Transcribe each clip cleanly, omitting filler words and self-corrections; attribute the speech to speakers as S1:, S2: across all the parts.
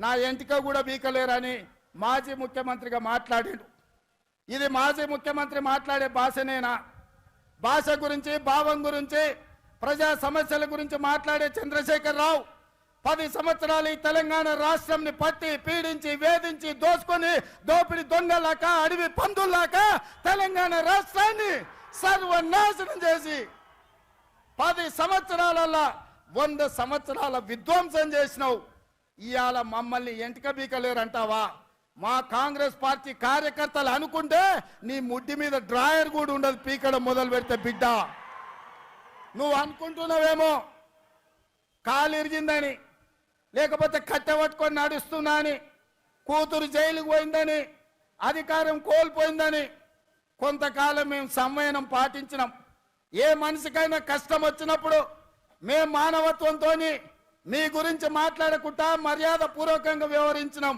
S1: నా ఎంటిక కూడా బీకలేరని మాజీ ముఖ్యమంత్రిగా మాట్లాడాడు. ఇది మాజీ ముఖ్యమంత్రి మాట్లాడే భాషనేనా? భాష గురించి, భావం గురించి, ప్రజా సమస్యల గురించి మాట్లాడే చంద్రశేఖర్ రావు 10 సంవత్సరాలు ఈ తెలంగాణ రాష్ట్రంని పట్టి పీడించి వేధించి దోసుకొని దోపిడి దొంగలాక అడవి పందుల్లాక తెలంగాణ రాష్ట్రాన్ని సర్వనాశనం చేసి 10 సంవత్సరాలలో 100 సంవత్సరాల విధ్వంసం చేసినావు. ఇవాళ మమ్మల్ని ఎంటిక బీకలేరంటావా? మా కాంగ్రెస్ పార్టీ కార్యకర్తలు అనుకుంటే నీ ముడ్డి మీద డ్రాయర్ కూడా ఉండదు పీకడం మొదలు పెడితే. బిడ్డ, నువ్వు అనుకుంటున్నావేమో కాలు ఇరిగిందని, లేకపోతే కట్టె పట్టుకొని నడుస్తున్నా అని, కూతురు జైలుకు పోయిందని, అధికారం కోల్పోయిందని. కొంతకాలం మేము సంవయనం పాటించినాం. ఏ మనిషికైనా కష్టం వచ్చినప్పుడు మేము మానవత్వంతో మీ గురించి మాట్లాడకుండా మర్యాద పూర్వకంగా వ్యవహరించినాం.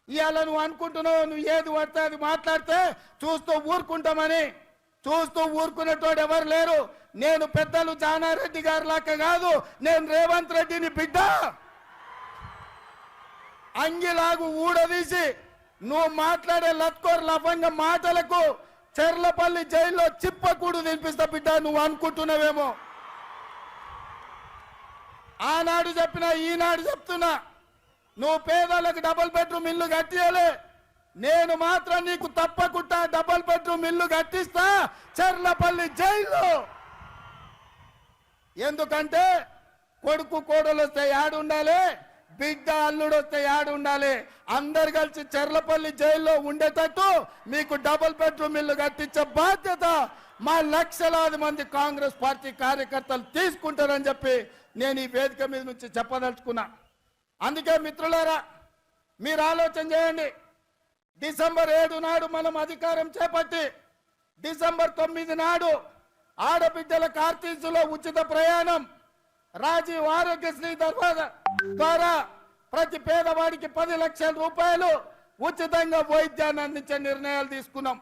S1: ఇవాళ నువ్వు అనుకుంటున్నావు నువ్వు ఏది పడితే అది మాట్లాడితే చూస్తూ ఊరుకుంటామని. చూస్తూ ఊరుకునేటోడు ఎవరు లేరు. నేను పెద్దలు జానారెడ్డి గారి లాగా కాదు, నేను రేవంత్ రెడ్డిని బిడ్డ. అంగిలాగు ఊడదీసి నువ్వు మాట్లాడే లత్కోర్ లఫంగ మాటలకు చెర్లపల్లి జైల్లో చిప్పకూడు తినిపిస్తా బిడ్డ. నువ్వు అనుకుంటున్నావేమో. ఆనాడు చెప్పినా ఈనాడు చెప్తున్నా, నువ్వు పేదలకు డబుల్ బెడ్రూమ్ ఇల్లు కట్టియలే. నేను మాత్రం నీకు తప్పకుండా డబుల్ బెడ్రూమ్ ఇల్లు కట్టిస్తా చెర్లపల్లి జైల్లో. ఎందుకంటే కొడుకు కోడలు వస్తే యాడుండాలి, బిడ్డ అల్లుడు వస్తే యాడుండాలి. అందరు కలిసి చెర్లపల్లి జైల్లో ఉండేటట్టు మీకు డబుల్ బెడ్రూమ్ ఇల్లు కట్టించే బాధ్యత మా లక్షలాది మంది కాంగ్రెస్ పార్టీ కార్యకర్తలు తీసుకుంటారని చెప్పి నేను ఈ వేదిక మీద నుంచి చెప్పదలుచుకున్నా. అందుకే మిత్రులారా, మీరు ఆలోచన చేయండి. డిసెంబర్ 7 నాడు మనం అధికారం చేపట్టి డిసెంబర్ 9 నాడు ఆడబిడ్డల ఆర్టీసీలో ఉచిత ప్రయాణం, రాజీవ్ ఆరోగ్యశ్రీ ద్వారా ప్రతి పేదవాడికి 10 లక్షల రూపాయలు ఉచితంగా వైద్యాన్ని అందించే నిర్ణయాలు తీసుకున్నాం.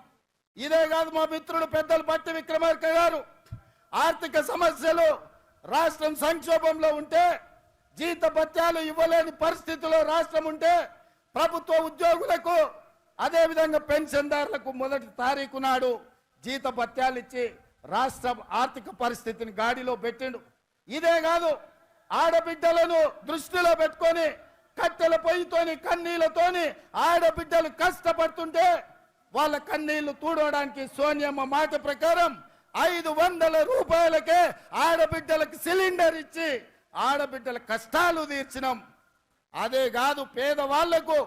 S1: ఇదే కాదు, మా మిత్రుడు పెద్దలు బట్టి విక్రమార్క గారు ఆర్థిక సమస్యలు, రాష్ట్రం సంక్షోభంలో ఉంటే, జీతభత్యాలు ఇవ్వలేని పరిస్థితిలో రాష్ట్రం ఉంటే ప్రభుత్వ ఉద్యోగులకు అదేవిధంగా పెన్షన్దారులకు 1వ తారీఖు నాడు జీతభత్యాలు ఇచ్చి రాష్ట్ర ఆర్థిక పరిస్థితిని గాడిలో పెట్టిండు. ఇదే కాదు, ఆడబిడ్డలను దృష్టిలో పెట్టుకొని కట్టెల పొయ్యితోని కన్నీళ్లతోని ఆడబిడ్డలు కష్టపడుతుంటే వాళ్ళ కన్నీళ్లు తూడవడానికి సోనియమ్మ మాట ప్రకారం 500 రూపాయలకే ఆడబిడ్డలకు సిలిండర్ ఇచ్చి ఆడబిడ్డల కష్టాలు తీర్చినాం. అదే కాదు, పేదవాళ్లకు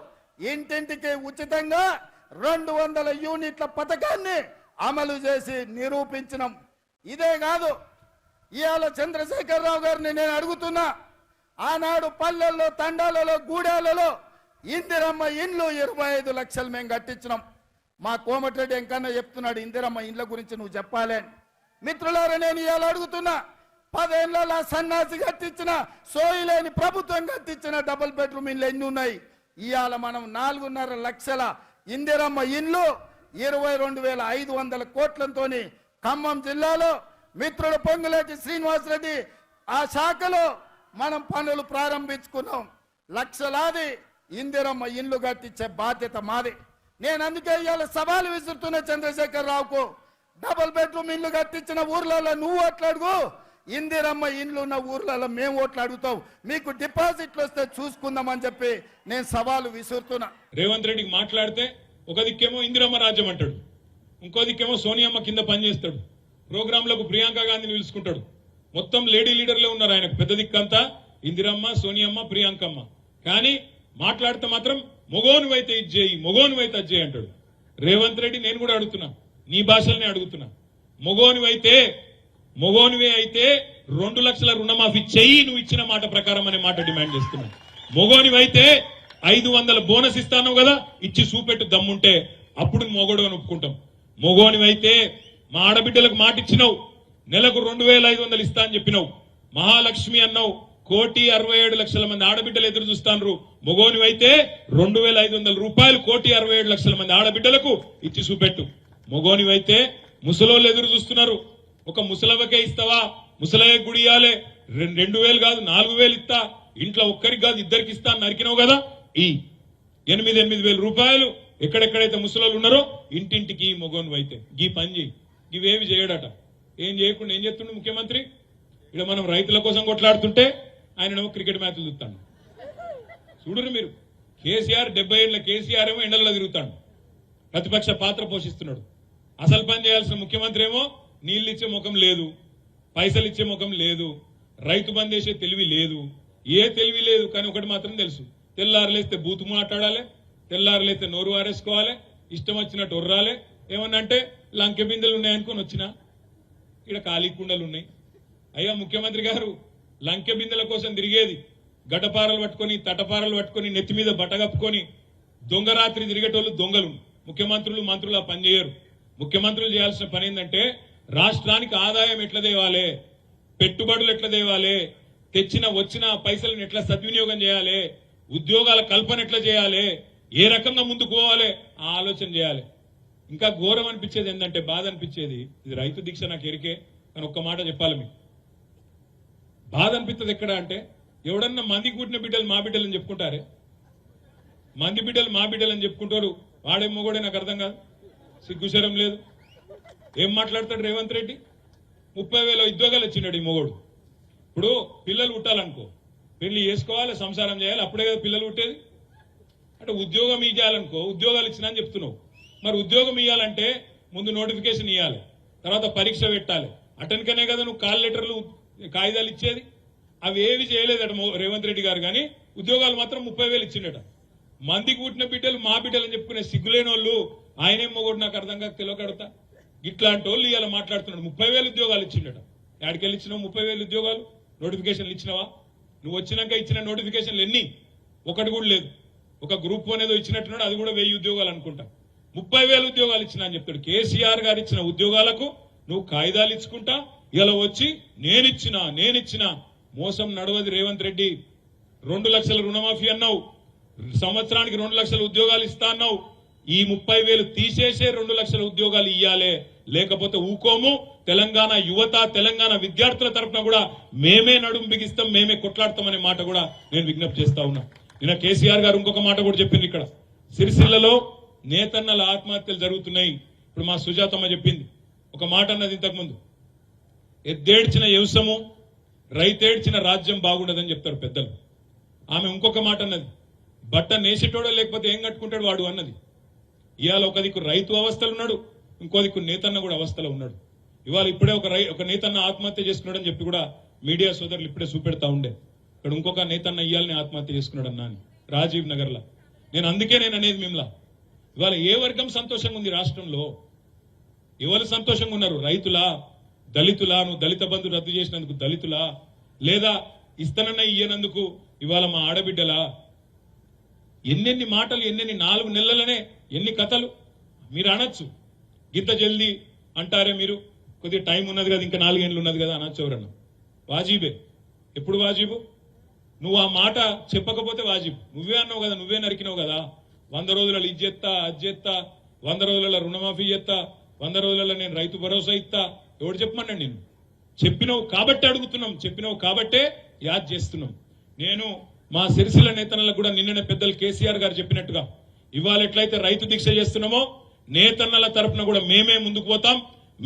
S1: ఇంటింటికి ఉచితంగా 200 యూనిట్ల పథకాన్ని అమలు చేసి నిరూపించినాం. ఇదే కాదు, ఇవాళ చంద్రశేఖర్ రావు గారిని నేను అడుగుతున్నా, ఆనాడు పల్లెల్లో, తండాలలో, గూడాలలో ఇందిరమ్మ ఇండ్లు 25 లక్షలు మేము కట్టించినాం. మా కోమటిరెడ్డి ఎంకన్నా చెప్తున్నాడు ఇందిరమ్మ ఇండ్ల గురించి నువ్వు చెప్పాలి. మిత్రులారా, నేను ఇవాళ అడుగుతున్నా, 10 ఏళ్ల సన్నాసి కట్టించిన, సోయిలేని ప్రభుత్వం కట్టించిన డబుల్ బెడ్రూమ్ ఇండ్లు ఎన్ని ఉన్నాయి? ఇవాళ మనం 4.5 లక్షల ఇందిరమ్మ ఇండ్లు 22,500 కోట్లతో ఖమ్మం జిల్లాలో మిత్రుడు పొంగులేటి శ్రీనివాసరెడ్డి ఆ శాఖలో మనం పనులు ప్రారంభించుకున్నాం. లక్షలాది ఇందిరమ్మ ఇండ్లు కట్టించే బాధ్యత మాది. నేను అందుకే ఇవాళ సవాలు విసురుతున్న చంద్రశేఖర్ రావుకు, డబుల్ బెడ్రూమ్ ఇల్లు కట్టించిన ఊర్లలో నువ్వు ఓట్లాడుగు, ఇందిరమ్మ ఇండ్లు ఉన్న ఊర్లలో మేము ఓట్లు అడుగుతాం, మీకు డిపాజిట్లు వస్తే చూసుకుందామని చెప్పి నేను సవాలు విసురుతున్నా.
S2: రేవంత్ రెడ్డికి మాట్లాడితే ఒక దిక్కేమో ఇందిరమ్మ రాజ్యం అంటాడు, ఇంకో దిక్కేమో సోనియమ్మ కింద పనిచేస్తాడు, ప్రోగ్రాంలకు ప్రియాంక గాంధీని పిలుచుకుంటాడు. మొత్తం లేడీ లీడర్లే ఉన్నారు ఆయనకు. పెద్ద దిక్కంతా ఇందిరమ్మ, సోనియమ్మ, ప్రియాంకమ్మ. కానీ మాట్లాడితే మాత్రం మొగోనువైతే ఇది చేయి, మొగోనువైతే అది చేయి అంటాడు. రేవంత్ రెడ్డి, నేను కూడా అడుగుతున్నా, నీ భాషలనే అడుగుతున్నా, మొగోనివే అయితే 2 లక్షల రుణమాఫీ చెయ్యి నువ్వు ఇచ్చిన మాట ప్రకారం అనే మాట డిమాండ్ చేస్తున్నా. మొగోనివైతే 500 బోనస్ ఇస్తాను కదా, ఇచ్చి చూపెట్టు దమ్ముంటే, అప్పుడు మొగోడుగా ఒప్పుకుంటాం. మొగోనివైతే మా ఆడబిడ్డలకు మాట ఇచ్చినావు, నెలకు 2,500 ఇస్తా అని చెప్పినావు. మహాలక్ష్మి అన్నావు, 1,67,00,000 మంది ఆడబిడ్డలు ఎదురు చూస్తాను. మొగోనివైతే 2,500 రూపాయలు 1,67,00,000 మంది ఆడబిడ్డలకు ఇచ్చి చూపెట్టు. మొగోనివైతే ముసలోళ్ళు ఎదురు చూస్తున్నారు, ఒక ముసలవకే ఇస్తావా, ముసలయ్య గుడి ఇవ్వాలి, 2,000 కాదు 4,000 ఇస్తా, ఇంట్లో ఒక్కరికి కాదు 2 ఇస్తా అని నరికినావు కదా, ఈ 8,000 రూపాయలు ఎక్కడెక్కడైతే ముసలోళ్ళు ఉన్నారో ఇంటింటికి మొగోను అయితే గీ పని చేయి. ఇవేవి చేయడట. ఏం చేయకుండా ఏం చేస్తుండే ముఖ్యమంత్రి? ఇక్కడ మనం రైతుల కోసం కొట్లాడుతుంటే ఆయనేమో క్రికెట్ మ్యాచ్లు చూస్తాడు. చూడరు మీరు, కేసీఆర్ 70 ఏళ్ల కేసీఆర్ ఏమో ఎండల్లో తిరుగుతాడు, ప్రతిపక్ష పాత్ర పోషిస్తున్నాడు. అసలు పని చేయాల్సిన ముఖ్యమంత్రి ఏమో నీళ్లు ఇచ్చే ముఖం లేదు, పైసలు ఇచ్చే ముఖం లేదు, రైతు బంద్ చేసే తెలివి లేదు, ఏ తెలివి లేదు. కానీ ఒకటి మాత్రం తెలుసు, తెల్లారులేస్తే బూతు మాట్లాడాలి, తెల్లారులేస్తే నోరు వారేసుకోవాలి, ఇష్టం వచ్చినట్టు ఒర్రాలి. ఏమన్నా అంటే లంకె బిందెలు ఉన్నాయనుకొని వచ్చినా ఇక్కడ ఖాళీ కుండలు ఉన్నాయి. అయ్యా ముఖ్యమంత్రి గారు, లంకె బిందెల కోసం తిరిగేది గడ్డపారలు పట్టుకొని తటపారలు పట్టుకొని నెత్తి మీద బట్టగప్పుకొని దొంగరాత్రి తిరిగేటోళ్ళు దొంగలు. ముఖ్యమంత్రులు మంత్రులు ఆ పని చేయరు. ముఖ్యమంత్రులు చేయాల్సిన పని ఏంటంటే రాష్ట్రానికి ఆదాయం ఎట్లా తేవాలి, పెట్టుబడులు ఎట్లా తేవాలి, వచ్చిన పైసలను ఎట్లా సద్వినియోగం చేయాలి, ఉద్యోగాల కల్పన ఎట్లా చేయాలి, ఏ రకంగా ముందుకు పోవాలి ఆ ఆలోచన చేయాలి. ఇంకా ఘోరం అనిపించేది ఏంటంటే, బాధ అనిపించేది, ఇది రైతు దీక్ష నాకు ఎరికే, కానీ ఒక్క మాట చెప్పాలి మీకు. బాధ అనిపిస్తుంది ఎక్కడ అంటే, ఎవడన్నా మంది కూటిన బిడ్డలు మా బిడ్డలు అని చెప్పుకుంటారే, మంది బిడ్డలు మా బిడ్డలు అని చెప్పుకుంటారు. వాడేమో కూడా నాకు అర్థం కాదు, సిగ్గుశరం లేదు. ఏం మాట్లాడతాడు రేవంత్ రెడ్డి? 30,000 ఉద్యోగాలు ఇచ్చినాడు ఈ మొగోడు. ఇప్పుడు పిల్లలు పుట్టాలనుకో, పెళ్లి చేసుకోవాలి, సంసారం చేయాలి, అప్పుడే కదా పిల్లలు పుట్టేది. అంటే ఉద్యోగం ఇవ్వాలనుకో, ఉద్యోగాలు ఇచ్చినా అని చెప్తున్నావు. మరి ఉద్యోగం ఇవ్వాలంటే ముందు నోటిఫికేషన్ ఇవ్వాలి, తర్వాత పరీక్ష పెట్టాలి. అటెన్కనే కదా నువ్వు కాల్ లెటర్లు కాగితాలు ఇచ్చేది. అవి ఏవి చేయలేదట రేవంత్ రెడ్డి గారు. కానీ ఉద్యోగాలు మాత్రం 30,000 ఇచ్చిండట. మంది కూటిన బిడ్డలు మా బిడ్డలు అని చెప్పుకునే సిగ్గులేని వాళ్ళు ఆయనేం మొగోడు నాకు అర్థం కాక తెలియకడతా. ఇట్లాంటి వాళ్ళు ఇవాళ మాట్లాడుతున్నాడు. 30,000 ఉద్యోగాలు ఇచ్చిండట. ఎక్కడికెళ్ళి ఇచ్చినావు 30,000 ఉద్యోగాలు? నోటిఫికేషన్లు ఇచ్చినావా? నువ్వు వచ్చినాక ఇచ్చిన నోటిఫికేషన్లు ఎన్ని? ఒకటి కూడా లేదు. ఒక గ్రూప్ అనేది ఇచ్చినట్టున్నాడు, అది కూడా 1000 ఉద్యోగాలు అనుకుంటా. 30,000 ఉద్యోగాలు ఇచ్చినా అని చెప్తాడు. కేసీఆర్ గారు ఇచ్చిన ఉద్యోగాలకు నువ్వు కాగితాలు ఇచ్చుకుంటా ఇలా వచ్చి నేనిచ్చిన మోసం నడవది రేవంత్ రెడ్డి. 2 లక్షల రుణమాఫీ అన్నావు, సంవత్సరానికి 2 లక్షల ఉద్యోగాలు ఇస్తా అన్నావు. ఈ 30,000 తీసేసే 2 లక్షల ఉద్యోగాలు ఇయ్యాలే, లేకపోతే ఊకోము. తెలంగాణ యువత, తెలంగాణ విద్యార్థుల తరఫున కూడా మేమే నడుం బిగిస్తాం, మేమే కొట్లాడతామనే మాట కూడా నేను విజ్ఞప్తి చేస్తా ఉన్నా. నిన్న కేసీఆర్ గారు ఇంకొక మాట కూడా చెప్పింది. ఇక్కడ సిరిసిల్లలో నేతన్నల ఆత్మహత్యలు జరుగుతున్నాయి. ఇప్పుడు మా సుజాతమ్మ చెప్పింది ఒక మాట అన్నది ఇంతకుముందు, ఎద్దేడ్చిన వ్యవసము రైతేడ్చిన రాజ్యం బాగుండదని చెప్తారు పెద్దలు. ఆమె ఇంకొక మాట అన్నది, బట్ట నేసేటోడో లేకపోతే ఏం కట్టుకుంటాడు వాడు అన్నది. ఇవాళ ఒక దిక్కు రైతు అవస్థలు ఉన్నాడు, ఇంకో దిక్కు నేతన్న కూడా అవస్థలో ఉన్నాడు. ఇవాళ ఇప్పుడే ఒక నేతన్న ఆత్మహత్య చేసుకున్నాడని చెప్పి కూడా మీడియా సోదరులు ఇప్పుడే చూపెడతా ఉండే. ఇక్కడ ఇంకొక నేతన్న ఇయ్యాలని ఆత్మహత్య చేసుకున్నాడు అన్నా అని రాజీవ్ నగర్ లా. అందుకే నేను అనేది మిమ్మల్ని, ఇవాళ ఏ వర్గం సంతోషంగా ఉంది రాష్ట్రంలో? ఎవరు సంతోషంగా ఉన్నారు? రైతులా, దళితులా? నువ్వు దళిత బంధు రద్దు చేసినందుకు దళితులా, లేదా ఇస్తానన్న ఇయ్యనందుకు ఇవాళ మా ఆడబిడ్డలా? ఎన్నెన్ని మాటలు, ఎన్నెన్ని 4 నెలలనే ఎన్ని కథలు మీరు అనొచ్చు. గింత జల్దీ అంటారే మీరు, కొద్దిగా టైం ఉన్నది కదా, ఇంకా 4 ఏళ్ళు ఉన్నది కదా అనొచ్చు ఎవరన్నా. వాజీబే. ఎప్పుడు వాజీబు? నువ్వు ఆ మాట చెప్పకపోతే వాజీబు. నువ్వే అన్నావు కదా, నువ్వే నరికినావు కదా, 100 రోజులలో ఇది చేస్తా, అది చేస్తా, 100 రోజులలో రుణమాఫీ చేస్తా, 100 రోజులలో నేను రైతు భరోసా ఇస్తా. ఎవడు చెప్పమన్నాడు? నేను చెప్పినావు కాబట్టి అడుగుతున్నాం, చెప్పినావు కాబట్టే యాద్ చేస్తున్నాం. నేను మా సిరిసిల్ల నేతన్నలకు కూడా నిన్ననే పెద్దలు కేసీఆర్ గారు చెప్పినట్టుగా ఇవాళ ఎట్లయితే రైతు దీక్ష చేస్తున్నామో, నేతన్నల తరపున కూడా మేమే ముందుకు పోతాం.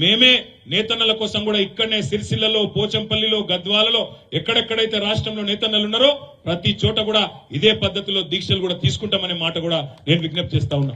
S2: మేమే నేతన్నల కోసం కూడా ఇక్కడనే సిరిసిల్లలో, పోచంపల్లిలో, గద్వాలలో, ఎక్కడెక్కడైతే రాష్ట్రంలో నేతన్నలు ఉన్నారో ప్రతి చోట కూడా ఇదే పద్ధతిలో దీక్షలు కూడా తీసుకుంటామనే మాట కూడా నేను విజ్ఞప్తి చేస్తా ఉన్నా.